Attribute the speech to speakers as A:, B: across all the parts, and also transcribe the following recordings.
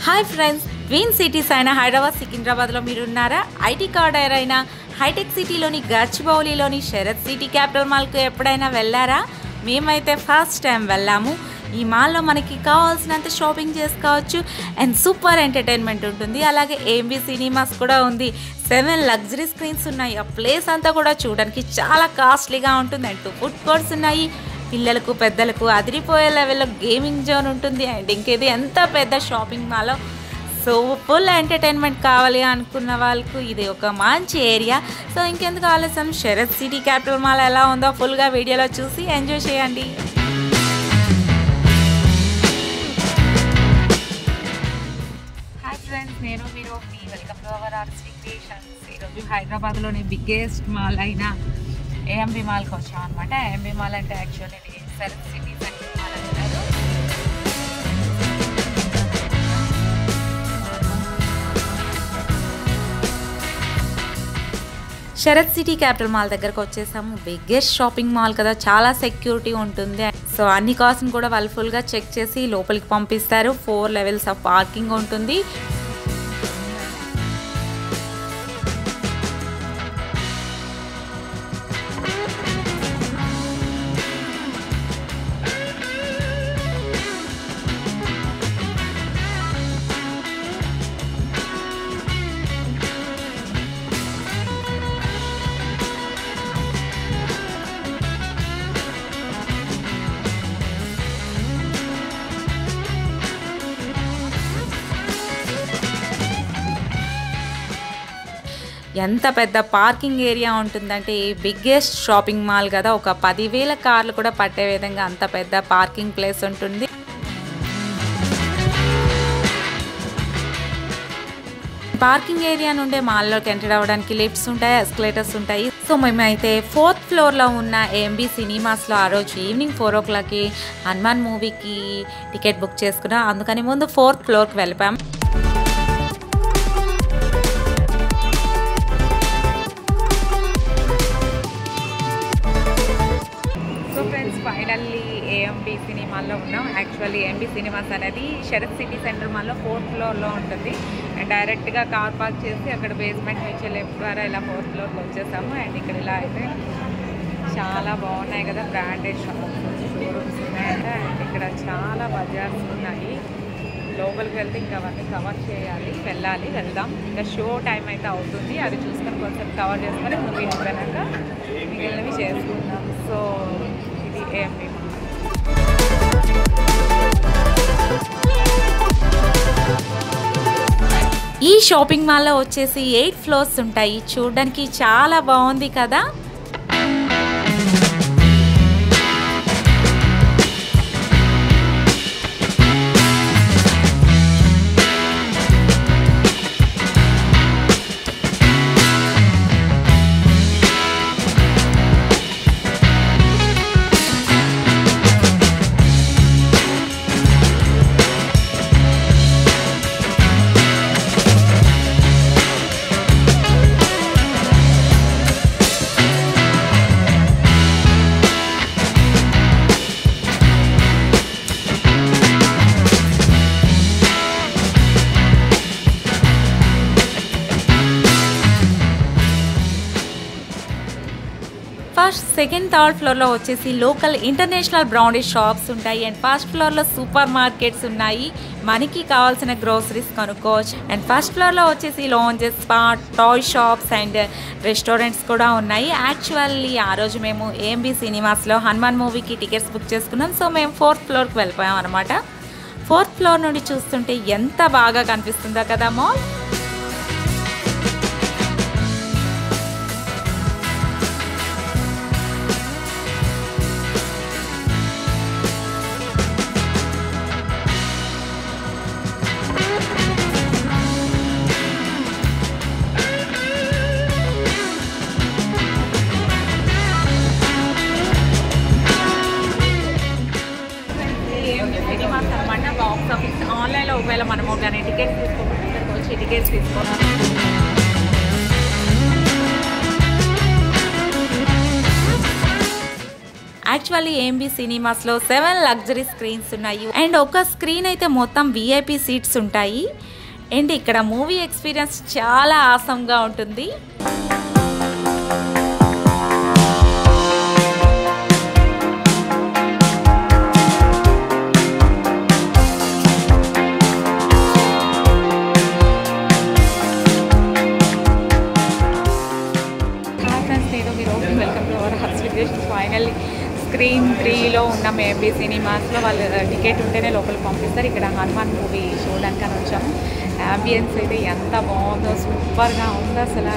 A: Hi friends, twin cities అయిన హైదరాబాద్ సికింద్రాబాద్లో మీరున్నారా? IT కార్డర్ అయిన హైటెక్ సిటీలోని గచ్చిబౌలిలోని శరత్ సిటీ క్యాపిటల్ మాల్కు ఎప్పుడైనా వెళ్ళారా? మేమైతే ఫస్ట్ టైం వెళ్ళాము. ఈ మాల్లో మనకి కావాల్సినంత షాపింగ్ చేసుకోవచ్చు అండ్ సూపర్ ఎంటర్టైన్మెంట్ ఉంటుంది. అలాగే ఏఎంబీ సినిమాస్ కూడా ఉంది. 7 లగ్జరీ స్క్రీన్స్ ఉన్నాయి. ఆ ప్లేస్ అంతా కూడా చూడడానికి చాలా కాస్ట్లీగా ఉంటుంది. అండ్ 2 ఫుడ్ కోర్ట్స్ ఉన్నాయి. పిల్లలకు పెద్దలకు అదిరిపోయే లెవెల్లో గేమింగ్ జోన్ ఉంటుంది. అండ్ ఇంకేది ఎంత పెద్ద షాపింగ్ మాల్లో. సో ఫుల్ ఎంటర్టైన్మెంట్ కావాలి అనుకున్న వాళ్ళకు ఇది ఒక మంచి ఏరియా. సో ఇంకెందుకు ఆలస్యం, శరత్ సిటీ క్యాపిటల్ మాల్ ఎలా ఉందో ఫుల్గా వీడియోలో చూసి ఎంజాయ్ చేయండి. హాయ్ ఫ్రెండ్స్, నేను మీరు welcome to our RSV creations. ఈరోజు హైదరాబాద్లోని బిగ్గెస్ట్ మాల్ అయిన ఏఎంబీ మాల్కి వచ్చాం అనమాట. ఏఎంబీ మాల్ అంటే యాక్చువల్లీ ఇది శరత్ సిటీ సెంటర్ మాల్ అంటారు. శరత్ సిటీ క్యాపిటల్ మాల్ దగ్గరకు వచ్చేసాము. బిగ్గెస్ట్ షాపింగ్ మాల్ కదా, చాలా సెక్యూరిటీ ఉంటుంది. సో అన్ని కార్స్ని కూడా వాళ్ళు ఫుల్గా చెక్ చేసి లోపలికి పంపిస్తారు. 4 లెవెల్స్ ఆఫ్ పార్కింగ్ ఉంటుంది. ఎంత పెద్ద పార్కింగ్ ఏరియా ఉంటుందంటే, బిగ్గెస్ట్ షాపింగ్ మాల్ కదా, ఒక 10,000 కార్లు కూడా పట్టే విధంగా అంత పెద్ద పార్కింగ్ ప్లేస్ ఉంటుంది. పార్కింగ్ ఏరియా నుండే మాల్లోకి ఎంటర్ అవ్వడానికి లిఫ్ట్స్ ఉంటాయి, ఎస్కలేటర్స్ ఉంటాయి. సో మేమైతే 4th ఫ్లోర్లో ఉన్న ఏఎంబీ సినిమాస్లో ఆ రోజు ఈవినింగ్ 4 o'clockకి హనుమాన్ మూవీకి టికెట్ బుక్ చేసుకున్నాం. అందుకని ముందు 4th ఫ్లోర్కి వెళ్ళిపోయాం. ఫైనల్లీ ఏఎంబీ సినిమాల్లో ఉన్నాం. యాక్చువల్లీ ఏఎంబీ సినిమాస్ అనేది శరత్ సిటీ సెంటర్ మాల్లో 4th ఫ్లోర్లో ఉంటుంది. అండ్ డైరెక్ట్గా కార్ పార్క్ చేసి అక్కడ బేస్మెంట్ నుంచి లెఫ్ట్ ద్వారా ఇలా 4th ఫ్లోర్కి వచ్చేసాము. అండ్ ఇక్కడ ఇలా అయితే చాలా బాగున్నాయి కదా, బ్రాండెడ్ షోరూమ్స్ ఉన్నాయంట. అండ్ ఇక్కడ చాలా బజార్స్ ఉన్నాయి. లోపలికి వెళ్తే ఇంకా అవన్నీ కవర్ చేయాలి, వెళ్దాం. ఇంకా షో టైం అయితే అవుతుంది, అది చూసుకొని కొంచెం కవర్ చేసుకొని మూవీ అయిపోయాక మిగిలినవి చేసుకుందాం. సో ఇది ఏఎంబీ. ఈ షాపింగ్ మాల్లో వచ్చేసి 8 ఫ్లోర్స్ ఉంటాయి. చూడడానికి చాలా బాగుంది కదా. సెకండ్, థర్డ్ ఫ్లోర్లో వచ్చేసి లోకల్ ఇంటర్నేషనల్ బ్రాండెడ్ షాప్స్ ఉంటాయి. అండ్ ఫస్ట్ ఫ్లోర్లో సూపర్ మార్కెట్స్ ఉన్నాయి, మనకి కావాల్సిన గ్రోసరీస్ కొనుక్కోవచ్చు. అండ్ ఫస్ట్ ఫ్లోర్లో వచ్చేసి lounges, spa, toy shops and restaurants కూడా ఉన్నాయి. యాక్చువల్లీ ఆ రోజు మేము ఏఎంబీ సినిమాస్లో హనుమాన్ మూవీకి టికెట్స్ బుక్ చేసుకున్నాం. సో మేము 4th ఫ్లోర్కి వెళ్ళిపోయాం అనమాట. 4th ఫ్లోర్ నుండి చూస్తుంటే ఎంత బాగా కనిపిస్తుందో కదా మాల్. బాక్స్ ఆఫీస్ ఆన్లైన్లో ఒకవేళ మనము కానీ టికెట్స్ తీసుకోవాలి, ఇక్కడికి వచ్చి టికెట్స్ తీసుకోవాలి. యాక్చువల్లీ ఏఎంబి సినిమాస్లో 7 లగ్జరీ స్క్రీన్స్ ఉన్నాయి అండ్ ఒక స్క్రీన్ అయితే మొత్తం విఐపి సీట్స్ ఉంటాయి అండ్ ఇక్కడ మూవీ ఎక్స్పీరియన్స్ చాలా ఆసమ్గా ఉంటుంది. ఫైనల్లీ స్క్రీన్ 3లో ఉన్నాం ఏఎంబి సినిమాస్లో. వాళ్ళు టికెట్ ఉంటేనే లోపలికి పంపిస్తారు. ఇక్కడ హనుమాన్ మూవీ చూడడానికి అని వచ్చాము. యాంబియన్స్ అయితే ఎంత బాగుందో, సూపర్గా ఉంది. అసలు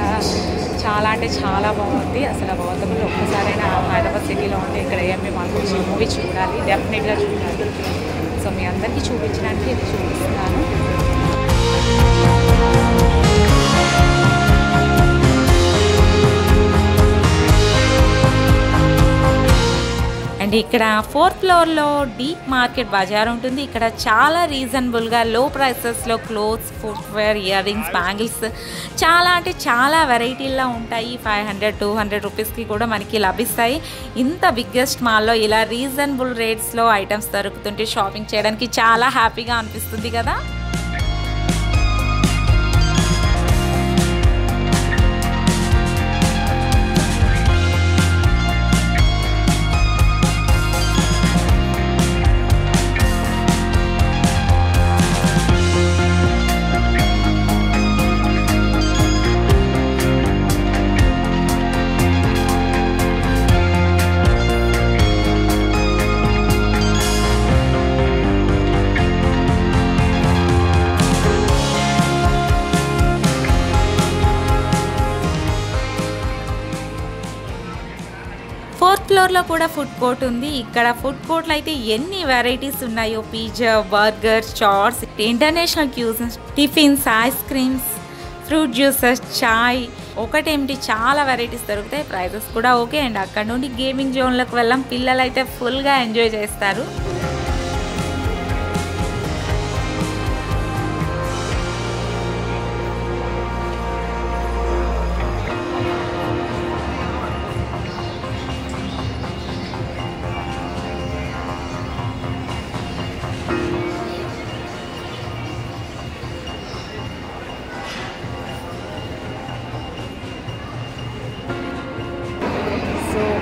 A: చాలా అంటే చాలా బాగుంది. అసలు గౌతమ్లో ఒక్కసారైనా హైదరాబాద్ సిటీలో ఉంటే ఇక్కడ ఏఎంబి మాకు వచ్చి మూవీ చూడాలి, డెఫినెట్గా చూడాలి. సో మీ అందరికీ చూపించడానికి ఇది చూపిస్తున్నాను. అండ్ ఇక్కడ 4th ఫ్లోర్లో డీప్ మార్కెట్ బజార్ ఉంటుంది. ఇక్కడ చాలా రీజనబుల్గా లో ప్రైసెస్లో clothes, footwear, earrings, bangles చాలా అంటే చాలా వెరైటీల్లో ఉంటాయి. 500-200 రూపీస్కి కూడా మనకి లభిస్తాయి. ఇంత బిగ్గెస్ట్ మాల్లో ఇలా రీజనబుల్ రేట్స్లో ఐటమ్స్ దొరుకుతుంటే షాపింగ్ చేయడానికి చాలా హ్యాపీగా అనిపిస్తుంది కదా. ఫ్లోర్లో కూడా ఫుడ్ కోర్ట్ ఉంది. ఇక్కడ ఫుడ్ కోర్ట్లో అయితే ఎన్ని వెరైటీస్ ఉన్నాయో, pizza, burger, chaats, international cuisines, tiffins, ice creams, fruit juices, చాయ్ ఒకటేమిటి చాలా వెరైటీస్ దొరుకుతాయి. ప్రైజెస్ కూడా ఓకే. అండ్ అక్కడ నుండి గేమింగ్ జోన్లోకి వెళ్ళాం. పిల్లలు అయితే ఫుల్గా ఎంజాయ్ చేస్తారు.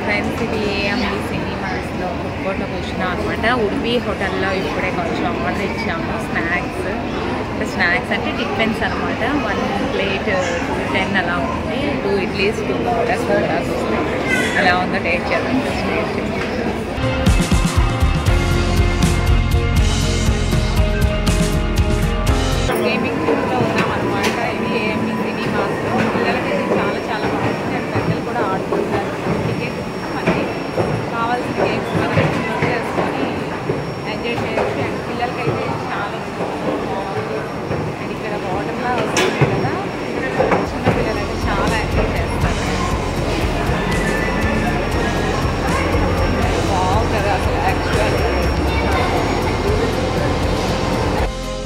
A: ఫ్రెండ్స్, ఇది ఏఎంబి సినిమాస్లో ఫుడ్ కోర్ట్లో కూర్చున్నాం అనమాట. ఉడిపి హోటల్లో ఇప్పుడే కొంచెం ఆర్డర్ ఇచ్చాము. స్నాక్స్ అంటే టిఫిన్స్ అనమాట. 1 ప్లేట్ 210 అలా ఉంది. 2 ఇడ్లీస్, 2 వడాస్ వస్తాయి. అలా ఉందో టేస్ట్ చేద్దాం. గేమింగ్ జోన్లో ఉన్నాం అనమాట. ఇది ఏఎంబి సినిమాస్లో పిల్లలకైతే చాలా చాలా బాగుంటుంది. అండ్ పెద్దలు కూడా ఆడుకుంటారు. టికెట్ మనకి కావాల్సిన గేమ్స్ మనం చేసుకొని ఎంజాయ్ చేయొచ్చు. అండ్ పిల్లలకైతే చాలా బాగుంది. అండ్ ఇక్కడ వాటర్లా వస్తుంది కదా, చిన్న పిల్లలైతే చాలా ఎంజాయ్ చేస్తారు. బాగుంటుంది అసలు యాక్చువల్.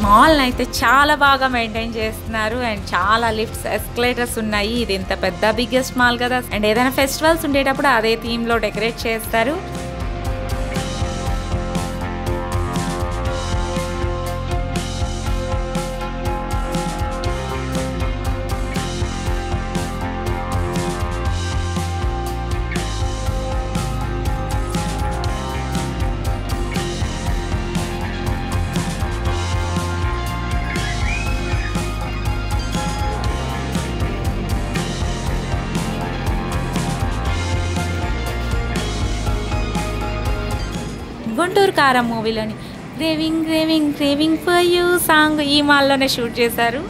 A: మాల్ని అయితే చాలా బాగా మెయింటైన్ చేస్తున్నారు. అండ్ చాలా లిఫ్ట్స్, ఎస్కలేటర్స్ ఉన్నాయి. ఇది ఇంత పెద్ద బిగ్గెస్ట్ మాల్ కదా. అండ్ ఏదైనా ఫెస్టివల్స్ ఉండేటప్పుడు అదే థీమ్లో డెకరేట్ చేస్తారు. గుంటూరు కారం మూవీలోని craving craving craving for you song ఈ మాల్లోనే షూట్ చేశారు.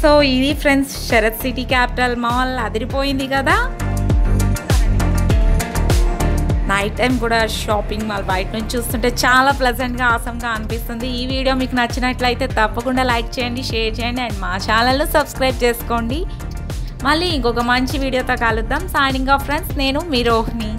A: సో ఇది friends Sarath city capital mall. అదిరిపోయింది కదా. నైట్ టైం కూడా షాపింగ్ మాల్ బయట నుంచి చూస్తుంటే చాలా ప్లెజెంట్గా, ఆసమ్గా అనిపిస్తుంది. ఈ వీడియో మీకు నచ్చినట్లయితే తప్పకుండా లైక్ చేయండి, షేర్ చేయండి అండ్ మా ఛానల్ను సబ్స్క్రైబ్ చేసుకోండి. మళ్ళీ ఇంకొక మంచి వీడియోతో కలుద్దాం. సైనింగ్ ఆఫ్ ఫ్రెండ్స్, నేను మీ రోహిణి.